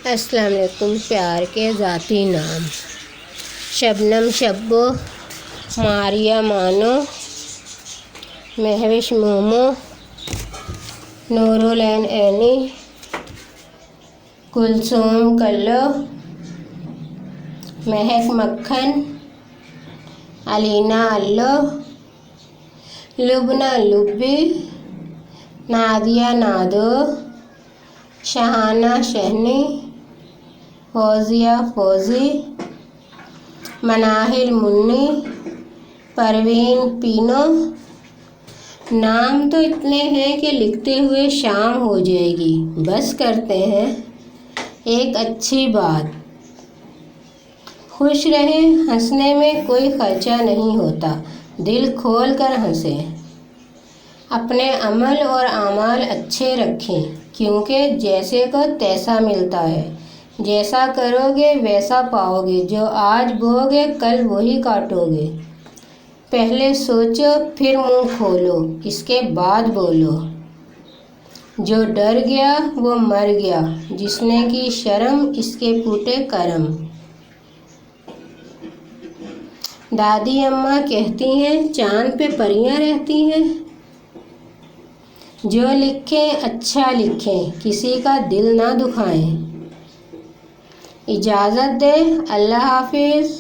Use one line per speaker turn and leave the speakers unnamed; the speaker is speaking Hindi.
अस्सलाम वालेकुम। प्यार के ज़ाती नाम: शबनम शब्बो, मारिया मानो, महविश मोमो, नूरुलैन एनी, कुलसूम कल्लो, महक मक्खन, अलीना अल्लो, लुबना लुब्बी, नादिया नादो, शहाना शहनी, फौजिया फौजी, मनाहिल मुन्नी, परवीन पीनो। नाम तो इतने हैं कि लिखते हुए शाम हो जाएगी। बस करते हैं एक अच्छी बात। खुश रहे, हंसने में कोई खर्चा नहीं होता। दिल खोल कर हंसें। अपने अमल और आमाल अच्छे रखें, क्योंकि जैसे को तैसा मिलता है। जैसा करोगे वैसा पाओगे। जो आज बोओगे कल वही काटोगे। पहले सोचो फिर मुंह खोलो, इसके बाद बोलो। जो डर गया वो मर गया, जिसने की शर्म इसके फूटे करम। दादी अम्मा कहती हैं चांद पे परियां रहती हैं। जो लिखें अच्छा लिखें, किसी का दिल ना दुखाएं। इजाज़त दें, अल्लाह हाफिज़।